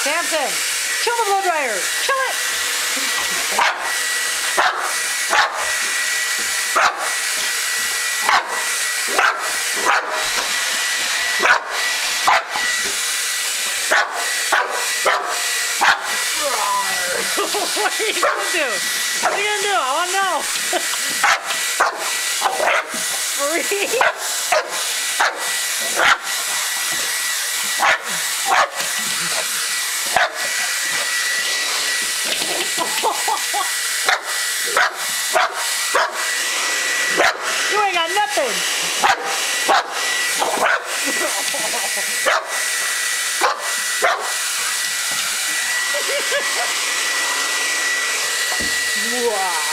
Samson, kill the blow dryer. Kill it. What are you gonna do? What are you gonna do? I wanna know. Freeze. You ain't got nothing. Wow.